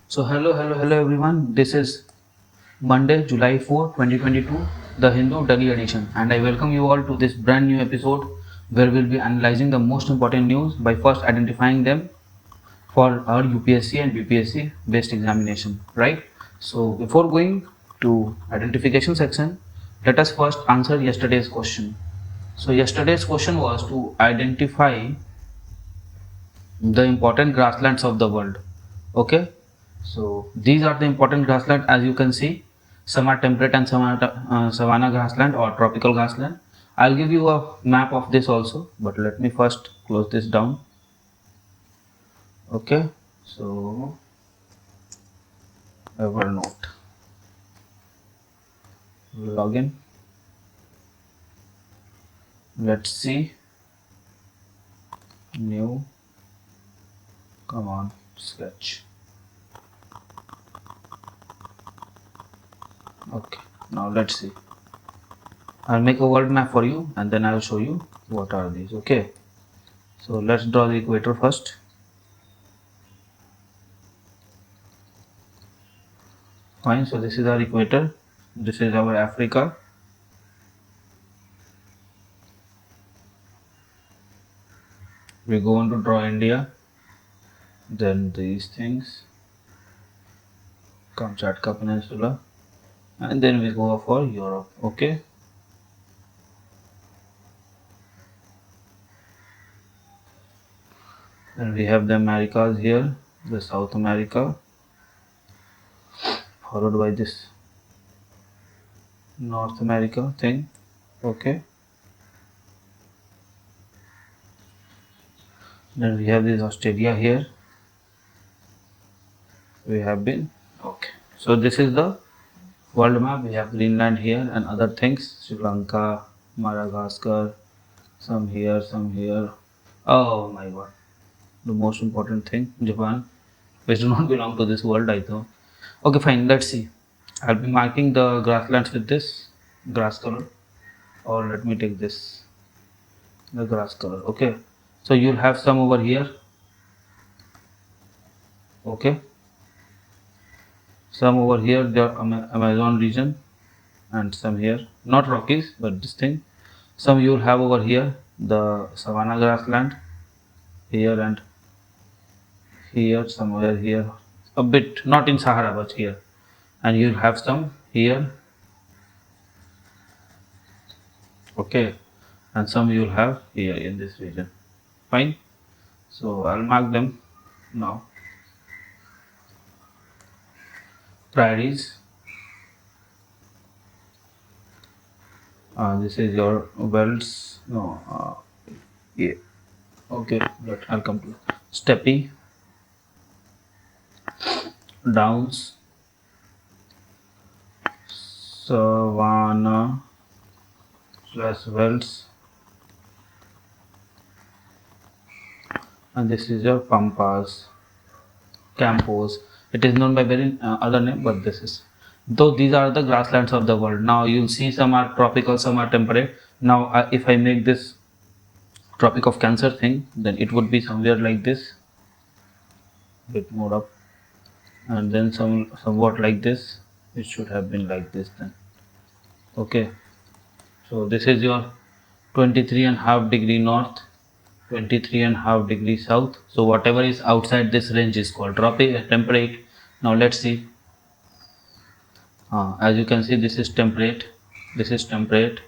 So hello everyone. This is Monday, July 4, 2022, the Hindu Daily edition, and I welcome you all to this brand new episode where we'll be analyzing the most important news by first identifying them for our UPSC and BPSC based examination, right? So before going to identification section, let us first answer yesterday's question. So yesterday's question was to identify the important grasslands of the world. Okay, so these are the important grassland. As you can see, some are temperate and some are savanna grassland or tropical grassland. I'll give you a map of this also, but let me first close this down. Okay, so Evernote, login. Let's see, new, come on, sketch. Okay, now let's see. I'll make a world map for you and then I'll show you what are these. Okay, so let's draw the equator first. Fine, so this is our equator, this is our Africa. We go on to draw India, then these things, Kamchatka Peninsula, and then we go for Europe. Okay, then we have the Americas here, the South America, followed by this North America thing. Okay, then we have this Australia here. We have been okay. So this is the world map. We have Greenland here and other things, Sri Lanka, Madagascar, some here, some here. Oh my god, the most important thing, Japan, which do not belong to this world, I thought. Okay, fine, let's see. I'll be marking the grasslands with this grass color, or let me take this, the grass color. Okay, so you'll have some over here. Okay, some over here, the Amazon region, and some here, not Rockies, but this thing. Some you'll have over here, the savanna grassland, here and here, somewhere here, a bit, not in Sahara, but here. And you'll have some here. Okay, and some you'll have here in this region. Fine, so I'll mark them now. Prairies, this is your wells, no, yeah, okay, but I'll come to steppe, downs, savanna / wells, and this is your pampas, campos. It is known by very other name, but this is, though these are the grasslands of the world. Now you'll see some are tropical, some are temperate. Now if I make this Tropic of Cancer thing, then it would be somewhere like this, bit more up, and then somewhat like this. It should have been like this then. Okay, so this is your 23.5 degree north, 23.5 degree south. So whatever is outside this range is called tropic, temperate. Now let's see. As you can see, this is temperate, this is temperate,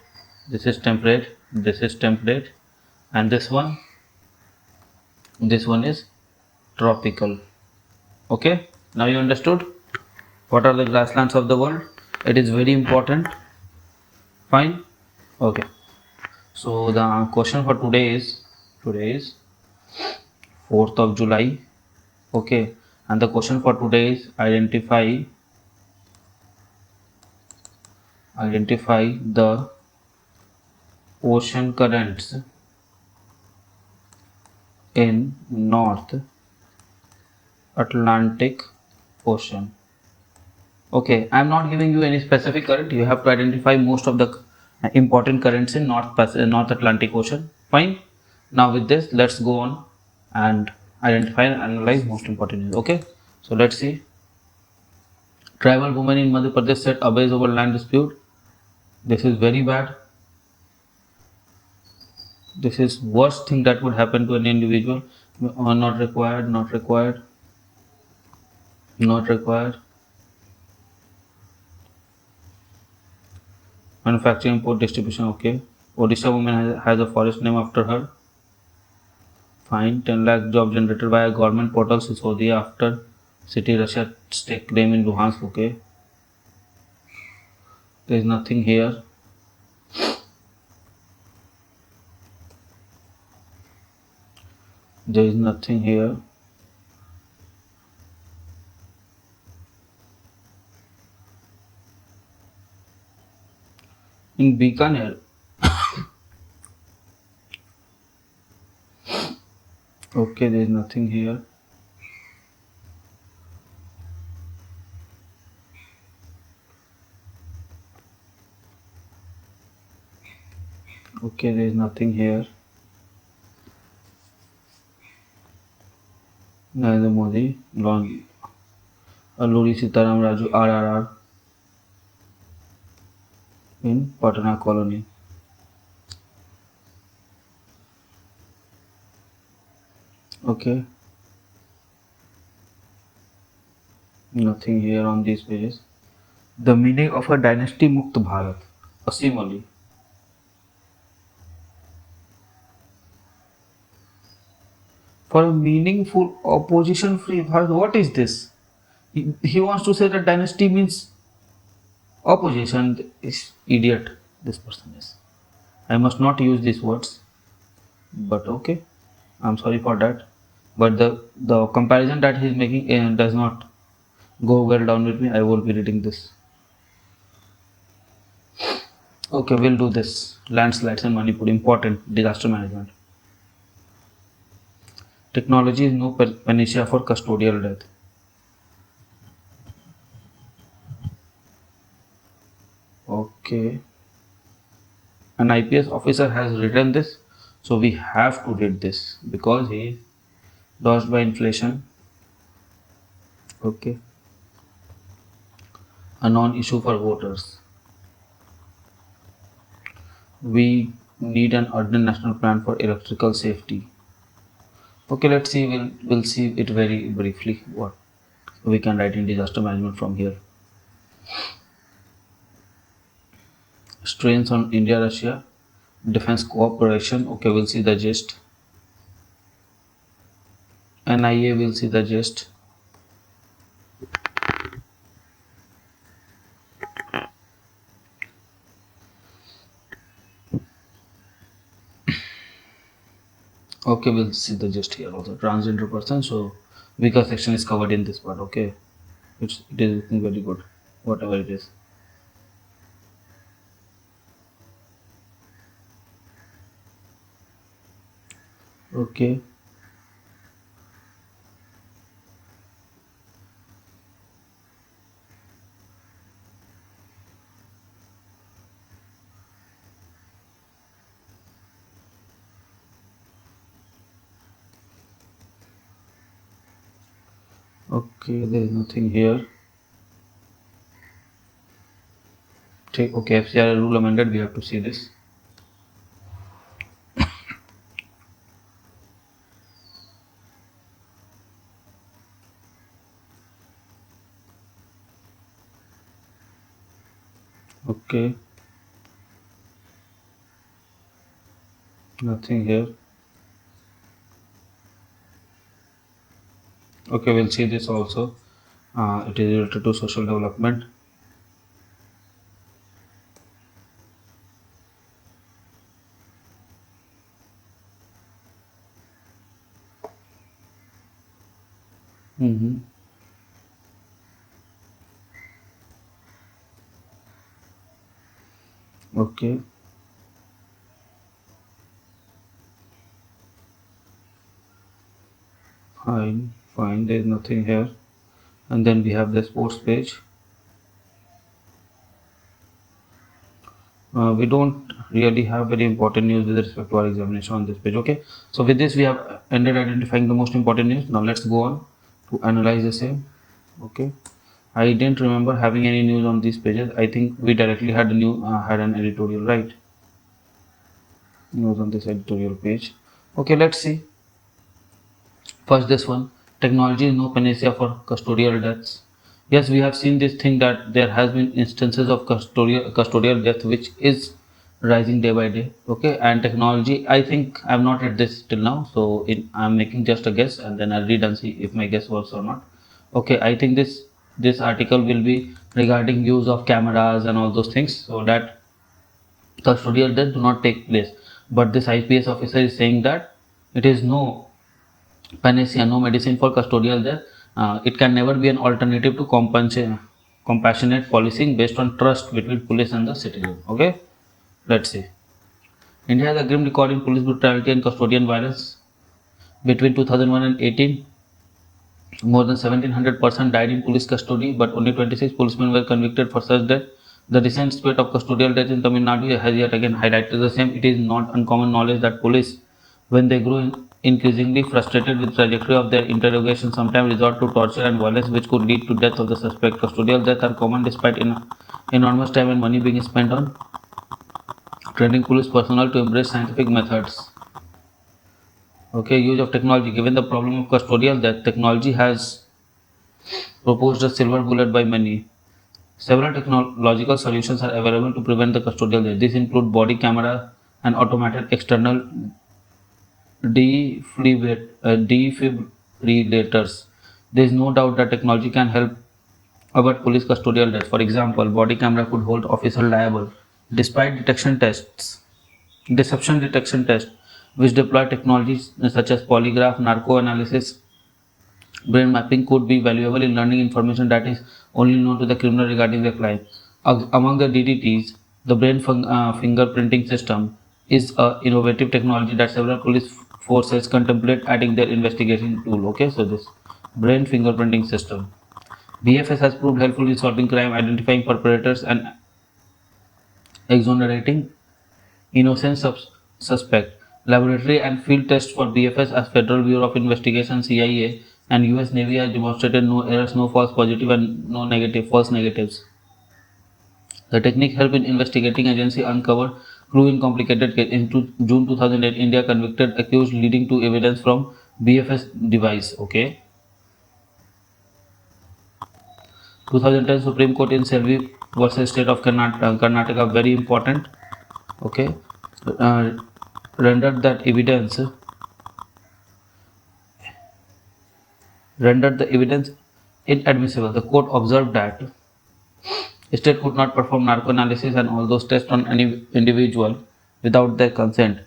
this is temperate, this is temperate, and this one is tropical. Okay, now you understood what are the grasslands of the world. It is very important. Fine. Okay, so the question for today is 4th of July. Okay, and the question for today is identify the ocean currents in North Atlantic Ocean. Okay, I am not giving you any specific current. You have to identify most of the important currents in North Atlantic Ocean. Fine. Now with this, let's go on and identify and analyze most important news. Okay, so let's see. Tribal women in Madhya Pradesh set ablaze over land dispute. This is very bad. This is worst thing that would happen to an individual. Not required, not required, not required. Manufacturing, import, distribution, okay. Odisha woman has a forest name after her. Fine. 10 lakh job generated by a government portal Sisodia after city Russia stake claim in Luhansk, okay. There is nothing here. There is nothing here. In Bikaner. Okay, there is nothing here. Okay, there is nothing here. Narendra Modi, Alluri Sitaram Raju RRR in Patna colony. Okay. Nothing here on these pages. The meaning of a dynasty Mukt Bharat. Asim Ali. For a meaningful opposition free Bharat, what is this? He wants to say that dynasty means opposition. Is idiot this person is. I must not use these words, but okay, I'm sorry for that. But the comparison that he is making does not go well down with me. I won't be reading this. Okay, we'll do this. Landslides in Manipur, important disaster management. Technology is no panacea for custodial death. Okay. An IPS officer has written this, so we have to read this because he is dodged by inflation. Okay. A non-issue for voters. We need an urgent national plan for electrical safety. Okay, let's see. We'll see it very briefly. What we can write in disaster management from here. Strains on India-Russia defense cooperation. Okay, we'll see the gist. NIA will see the gist. Okay, we'll see the gist here also. Transgender person. So weaker section is covered in this part. Okay, it is looking very good. Whatever it is. Okay. Okay, there is nothing here. Okay, FCR rule amended. We have to see this. Okay. Nothing here. Okay, we'll see this also. It is related to social development. Okay. Fine. There is nothing here. And then we have the sports page. We don't really have very important news with respect to our examination on this page. Okay, so with this we have ended identifying the most important news. Now let's go on to analyze the same. Okay, I didn't remember having any news on these pages. I think we directly had had an editorial, right? News on this editorial page. Okay, let's see. First, this one: technology is no panacea for custodial deaths. Yes, we have seen this thing that there has been instances of custodial death which is rising day by day. Okay, and technology. I think I have not read this till now, so I'm making just a guess, and then I'll read and see if my guess works or not. Okay, I think this article will be regarding use of cameras and all those things, so that custodial death do not take place. But this IPS officer is saying that it is no panacea, no medicine for custodial death. It can never be an alternative to compassionate policing based on trust between police and the citizen. Okay, let's see. India has a grim record in police brutality and custodian violence. Between 2001 and 18, more than 1700 persons died in police custody, but only 26 policemen were convicted for such death. The recent spate of custodial deaths in Tamil Nadu has yet again highlighted the same. It is not uncommon knowledge that police, when they grow increasingly frustrated with the trajectory of their interrogation, sometimes resort to torture and violence, which could lead to death of the suspect. Custodial deaths are common despite enormous time and money being spent on training police personnel to embrace scientific methods. Okay, use of technology. Given the problem of custodial death, technology has proposed a silver bullet by many. Several technological solutions are available to prevent the custodial death. These include body camera and automated external defibrillators. There is no doubt that technology can help avert police custodial death. For example, body camera could hold officer liable despite deception detection tests, which deploy technologies such as polygraph, narco analysis. Brain mapping could be valuable in learning information that is only known to the criminal regarding the crime. Among the DDTs, the fingerprinting system is an innovative technology that several police forces contemplate adding their investigation tool. Okay, so this brain fingerprinting system. BFS has proved helpful in solving crime, identifying perpetrators, and exonerating innocent suspect. Laboratory and field tests for BFS as Federal Bureau of Investigation CIA and US Navy has demonstrated no errors, no false positive and no false negatives. The technique helped in investigating agency uncovered clue in complicated case. In June 2008, India convicted accused leading to evidence from BFS device. Okay. 2010 Supreme Court in Selvi versus State of Karnataka, very important. Okay. Uh, rendered the evidence inadmissible. The court observed that state could not perform narco analysis and all those tests on any individual without their consent.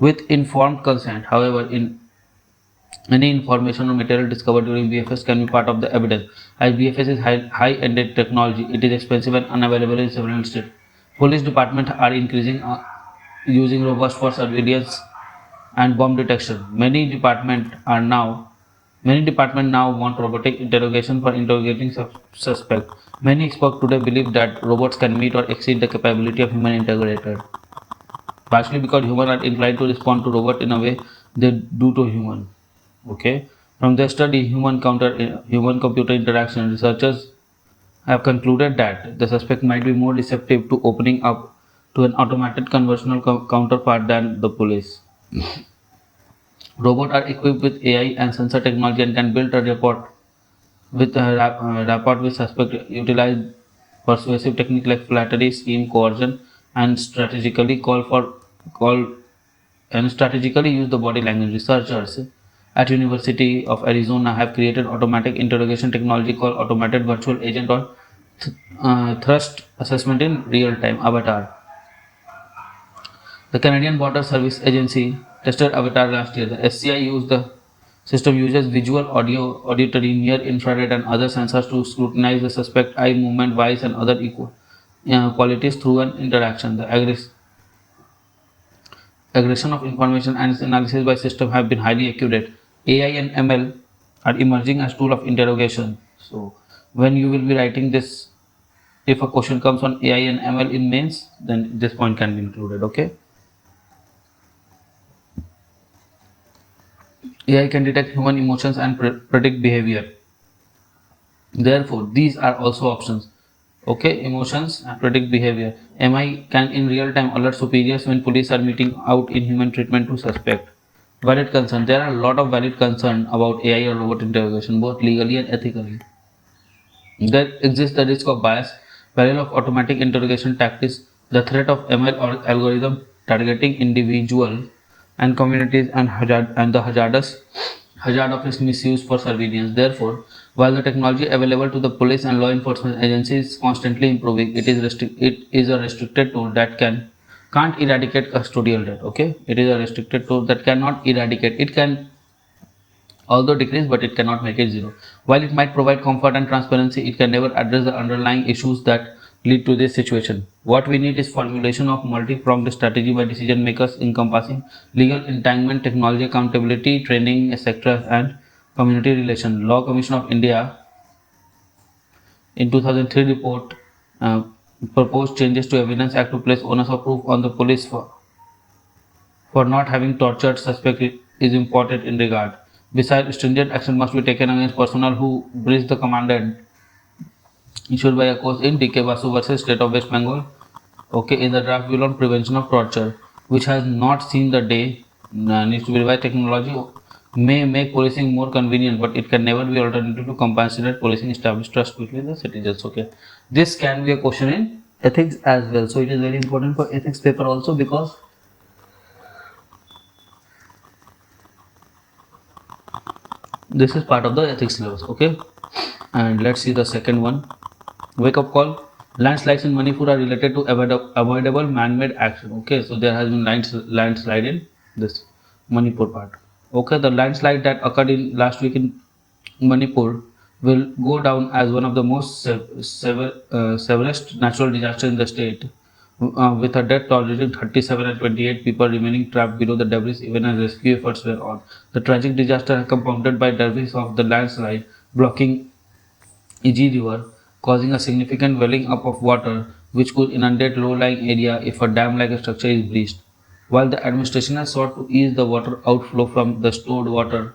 With informed consent, however, in any information or material discovered during BFS can be part of the evidence. As BFS is high-ended technology, it is expensive and unavailable in several states. Police departments are increasing using robust for surveillance and bomb detection. Many departments now want robotic interrogation for interrogating suspects. Many experts today believe that robots can meet or exceed the capability of human interrogator, partially because humans are inclined to respond to robot in a way they do to human. Okay, from their study human computer interaction, researchers have concluded that the suspect might be more receptive to opening up to an automated conversational counterpart than the police. Robots are equipped with AI and sensor technology and can build a rapport with suspect, utilize persuasive technique like flattery, scheme, coercion, and call strategically use the body language. Researchers at University of Arizona have created automatic interrogation technology called automated virtual agent or thrust assessment in real time avatar. The Canadian Border Service Agency tested Avatar last year. The the system uses visual, auditory, near infrared, and other sensors to scrutinize the suspect eye movement, voice, and other qualities through an interaction. The aggregation of information and its analysis by system have been highly accurate. AI and ML are emerging as tool of interrogation. So when you will be writing this, if a question comes on AI and ML in mains, then this point can be included. Okay. AI can detect human emotions and predict behavior. Therefore, these are also options. Okay, emotions and predict behavior. MI can in real time alert superiors when police are meeting out inhuman treatment to suspect. Valid concern. There are a lot of valid concern about AI or robot interrogation, both legally and ethically. There exists the risk of bias, peril of automatic interrogation tactics, the threat of ML or algorithm targeting individual and communities, and the hazard of its misuse for surveillance. Therefore, while the technology available to the police and law enforcement agencies is constantly improving, it is a restricted tool that can't eradicate custodial death. Okay, it is a restricted tool that cannot eradicate. It can although decrease, but it cannot make it zero. While it might provide comfort and transparency, it can never address the underlying issues that lead to this situation. What we need is formulation of multi-pronged strategy by decision makers encompassing legal entanglement, technology accountability, training, etc., and community relation. Law Commission of India in 2003 report proposed changes to Evidence Act to place onus of proof on the police for not having tortured suspect is important in regard. Besides, stringent action must be taken against personnel who breach the command issued by a court in DK Basu versus State of West Bengal. Okay, in the draft bill on prevention of torture, which has not seen the day, needs to be revised. Technology may make policing more convenient, but it can never be alternative to compassionate policing establish trust between the citizens. Okay, this can be a question in ethics as well. So it is very important for ethics paper also, because this is part of the ethics syllabus. Okay, and let's see the second one. Wake up call. Landslides in Manipur are related to avoidable man-made action. Okay, so there has been landslide in this Manipur part. Okay, the landslide that occurred in last week in Manipur will go down as one of the most severest natural disasters in the state, with a death toll reaching 37 and 28 people remaining trapped below the debris even as rescue efforts were on. The tragic disaster compounded by debris of the landslide blocking Iji River, causing a significant welling up of water which could inundate low-lying area if a dam-like structure is breached. While the administration has sought to ease the water outflow from the stored water,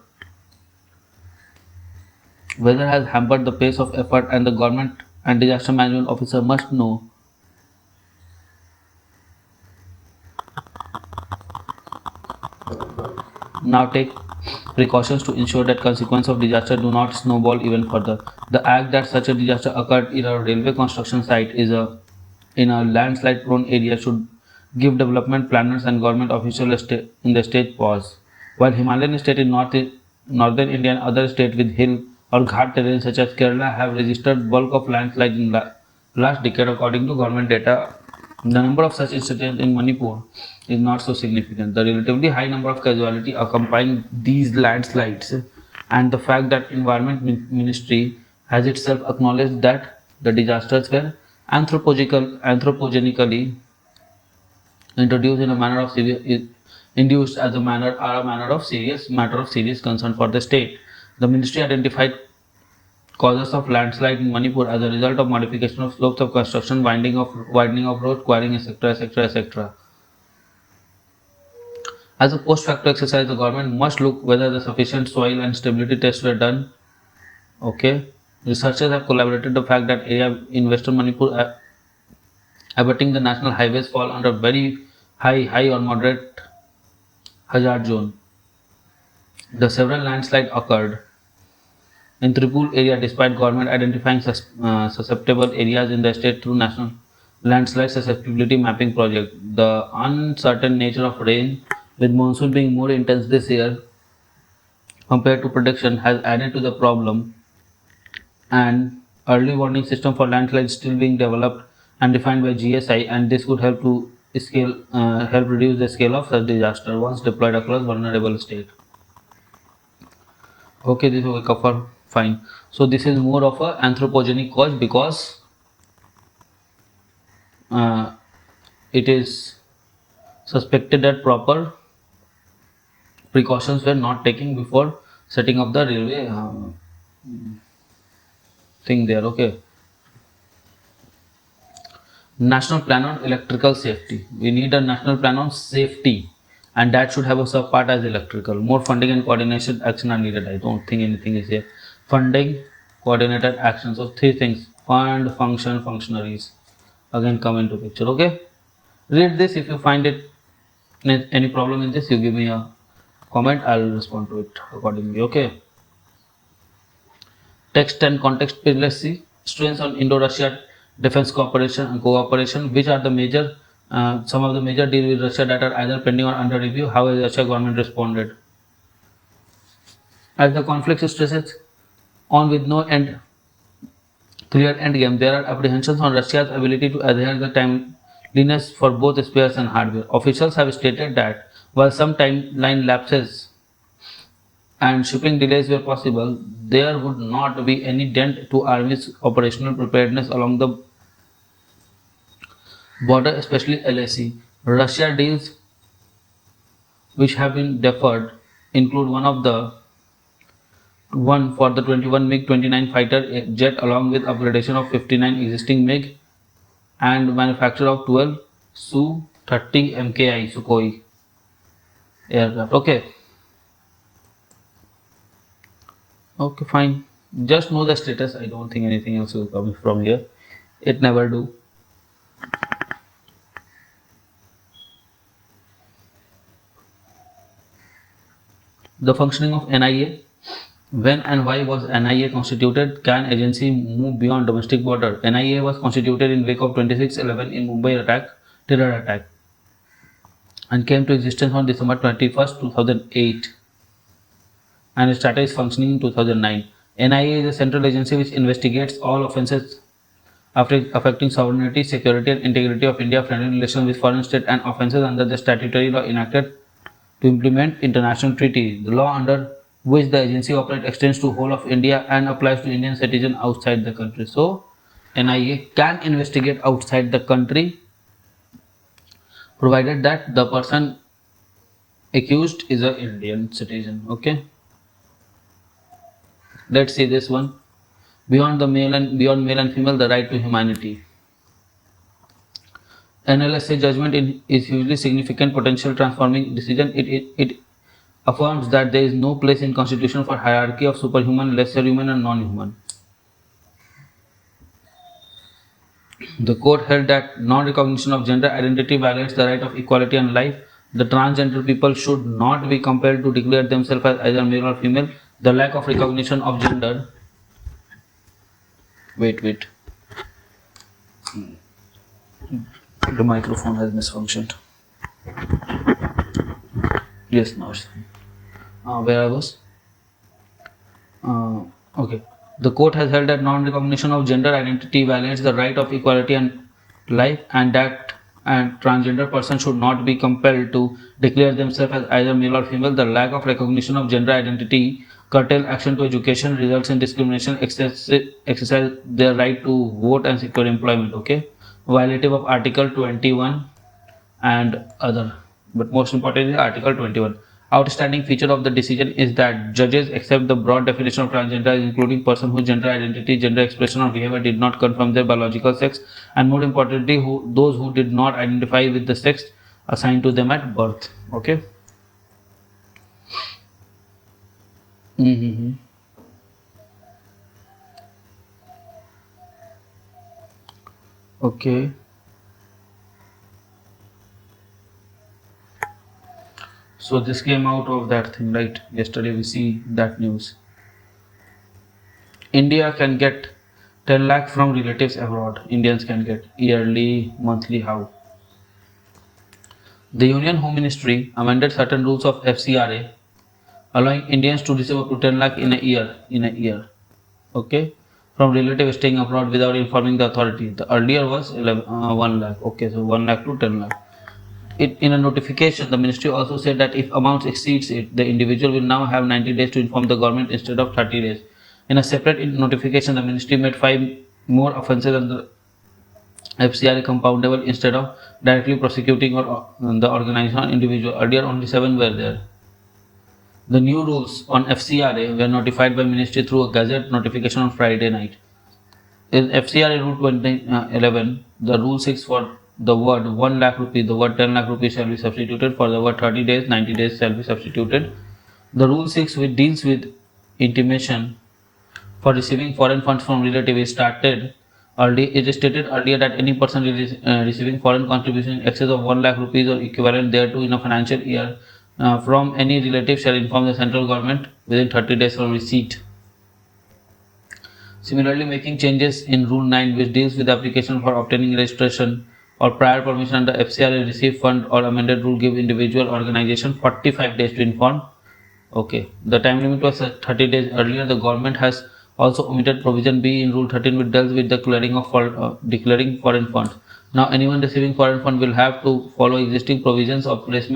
weather has hampered the pace of effort, and the government and disaster management officer must now take precautions to ensure that consequences of disaster do not snowball even further. The act that such a disaster occurred in a railway construction site in a landslide-prone area should give development planners and government officials in the state pause. While Himalayan state in northern India and other states with hill or ghat terrain such as Kerala have registered bulk of landslides in last decade, according to government data, the number of such incidents in Manipur is not so significant. The relatively high number of casualties accompanying these landslides and the fact that Environment Ministry has itself acknowledged that the disasters were anthropogenically introduced in a manner of induced as a manner are a matter of serious concern for the state. The ministry identified causes of landslide in Manipur as a result of modification of slopes of construction, widening of roads, quarrying, etc., etc., etc. As a post-facto exercise, the government must look whether the sufficient soil and stability tests were done. Okay, researchers have collaborated the fact that area in western Manipur abutting the national highways fall under very high or moderate hazard zone. The several landslides occurred in Tripur area despite government identifying susceptible areas in the state through national landslide susceptibility mapping project. The uncertain nature of rain, with monsoon being more intense this year compared to prediction, has added to the problem, and early warning system for landslides still being developed and defined by GSI, and this could help to help reduce the scale of such disaster once deployed across vulnerable state. Okay, this will cover fine. So this is more of a anthropogenic cause because it is suspected that proper precautions were not taken before setting up the railway thing there. Okay, national plan on electrical safety. We need a national plan on safety, and that should have a sub part as electrical. More funding and coordination action are needed. I don't think anything is here. Funding coordinated action. So three things: fund, function, functionaries. Again, come into picture. Okay. Read this. If you find it any problem in this, you give me a comment. I'll respond to it accordingly. Okay. Text and context page. Let's see. Strengths on Indo-Russia defense cooperation and cooperation. Which are the major, some of the major deals with Russia that are either pending or under review? How has Russia government responded? As the conflict stresses on with no end clear end game, there are apprehensions on Russia's ability to adhere the timeliness for both spares and hardware. Officials have stated that while some timeline lapses and shipping delays were possible, there would not be any dent to Army's operational preparedness along the border, especially LAC. Russia deals which have been deferred include one for the 21 MiG-29 fighter jet along with upgradation of 59 existing MiG and manufacture of 12 Su-30 MKI Sukhoi aircraft. Okay, fine. Just know the status. I don't think anything else will come from here. It never do. The functioning of NIA. When and why was NIA constituted? Can agency move beyond domestic border? NIA was constituted in wake of 26/11 in Mumbai terror attack, and came to existence on December 21st, 2008, and started its functioning in 2009. NIA is a central agency which investigates all offences affecting sovereignty, security, and integrity of India, friendly relations with foreign states, and offences under the statutory law enacted to implement international treaties. The law under which the agency operates extends to whole of India and applies to Indian citizens outside the country. So, NIA can investigate outside the country provided that the person accused is an Indian citizen. Okay. Let's see this one. Beyond male and female, the right to humanity. NLSA judgment is hugely significant potential transforming decision. It affirms that there is no place in constitution for hierarchy of superhuman, lesser human, and non-human. The court held that non-recognition of gender identity violates the right of equality and life. The transgender people should not be compelled to declare themselves as either male or female. The lack of recognition of gender. Wait. The microphone has misfunctioned. Yes, now it's fine. Where I was? Okay. The court has held that non-recognition of gender identity violates the right of equality and life, and that transgender persons should not be compelled to declare themselves as either male or female. The lack of recognition of gender identity curtail action to education, results in discrimination, exercise their right to vote and secure employment. Okay, violative of Article 21 and other. But most importantly, Article 21. Outstanding feature of the decision is that judges accept the broad definition of transgender, including person whose gender identity, gender expression, or behavior did not confirm their biological sex, and more importantly, those who did not identify with the sex assigned to them at birth. Okay. Okay. So this came out of that thing, right? Yesterday we see that news. India can get 10 lakh from relatives abroad. Indians can get yearly, monthly, how? The Union Home Ministry amended certain rules of FCRA, allowing Indians to receive up to 10 lakh in a year. Okay, from relatives staying abroad without informing the authority. The earlier was 1 lakh. Okay, so 1 lakh to 10 lakh. In a notification, the ministry also said that if amounts exceeds it, the individual will now have 90 days to inform the government instead of 30 days. In a separate notification, the ministry made 5 more offences under FCRA compoundable instead of directly prosecuting the organization or individual. Earlier, only 7 were there. The new rules on FCRA were notified by ministry through a gazette notification on Friday night. In FCRA Rule 2011, the Rule 6 for the word 1 lakh rupee, the word 10 lakh rupees shall be substituted. For the word 30 days, 90 days shall be substituted. The Rule 6 which deals with intimation for receiving foreign funds from relative is stated earlier that any person receiving foreign contribution in excess of 1 lakh rupees or equivalent thereto in a financial year from any relative shall inform the central government within 30 days from receipt. Similarly, making changes in Rule 9, which deals with the application for obtaining registration or prior permission under FCRA receive fund or amended rule, give individual organization 45 days to inform. Okay, the time limit was 30 days earlier. The government has also omitted provision B in Rule 13, which deals with the declaring foreign funds. Now, anyone receiving foreign fund will have to follow existing provisions of placing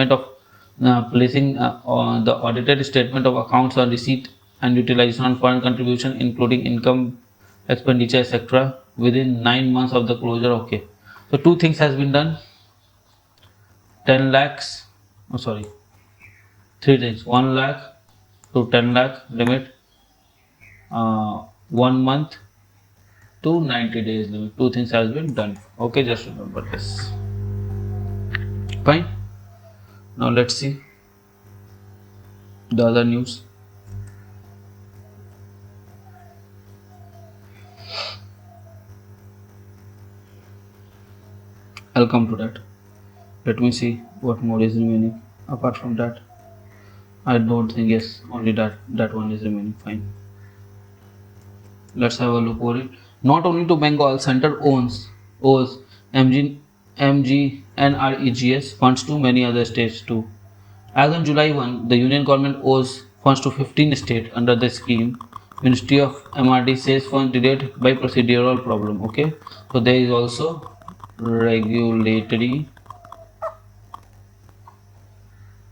on the audited statement of accounts on receipt and utilization on foreign contribution, including income, expenditure, etc., within 9 months of the closure. Okay, so two things has been done. 10 lakhs. Oh, sorry. 3 things: 1 lakh to 10 lakh limit, 1 month to 90 days limit. Two things has been done. Okay, just remember this. Fine. Now let's see the other news. I'll come to that. Let me see what more is remaining. Apart from that, I don't think, yes, only that one is remaining. Fine. Let's have a look over it. Not only to Bengal, Center owes MGNREGS funds to many other states too. As on July 1, the Union government owes funds to 15 states under the scheme. Ministry of MRD says funds delayed by procedural problem. Okay, so there is also regulatory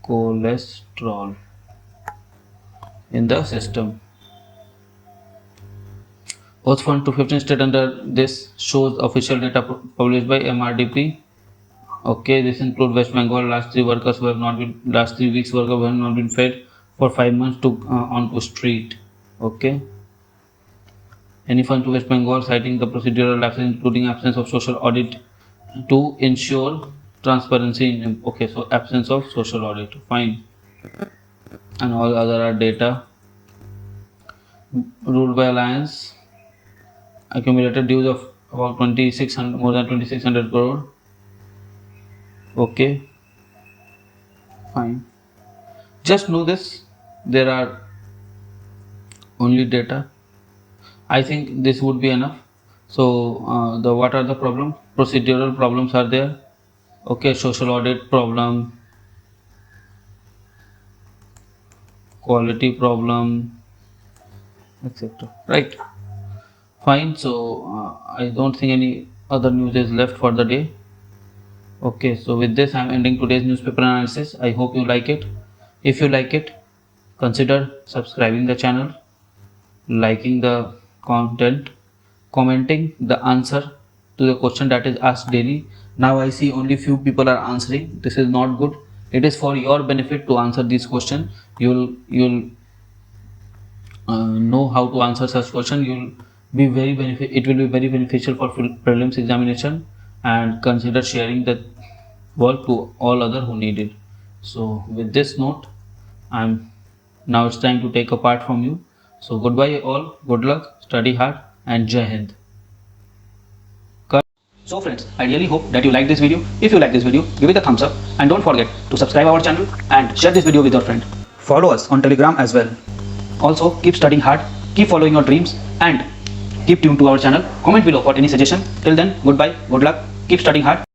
cholesterol in the system. Owes fund to 15 states under this shows official data published by MRDP. Okay, this includes West Bengal. Last 3 weeks workers who have not been fed for 5 months onto street. Okay. Any fund to West Bengal citing the procedural lapses, including absence of social audit to ensure transparency in. Okay, so absence of social audit. Fine. And all other are data. Ruled by alliance. Accumulated dues of about more than 2600 crore. Okay, fine. Just know this, there are only data. I think this would be enough. So what are the problems? Procedural problems are there. Okay, social audit problem, quality problem, etc. Right. Fine. So I don't think any other news is left for the day. Okay, so with this I am ending today's newspaper analysis. I hope you like it. If you like it, consider subscribing the channel, liking the content, commenting the answer to the question that is asked daily. Now I see only few people are answering. This is not good. It is for your benefit to answer this question. You'll know how to answer such question. It will be very beneficial for prelims examination, and consider sharing the work to all other who need it. So with this note, now it's time to take a part from you. So goodbye all, good luck, study hard, and Jai Hind. So friends, I really hope that you like this video. If you like this video, give it a thumbs up and don't forget to subscribe our channel and share this video with your friend. Follow us on Telegram as well. Also keep studying hard, keep following your dreams, and keep tuned to our channel. Comment below for any suggestion. Till then, goodbye, good luck, keep studying hard.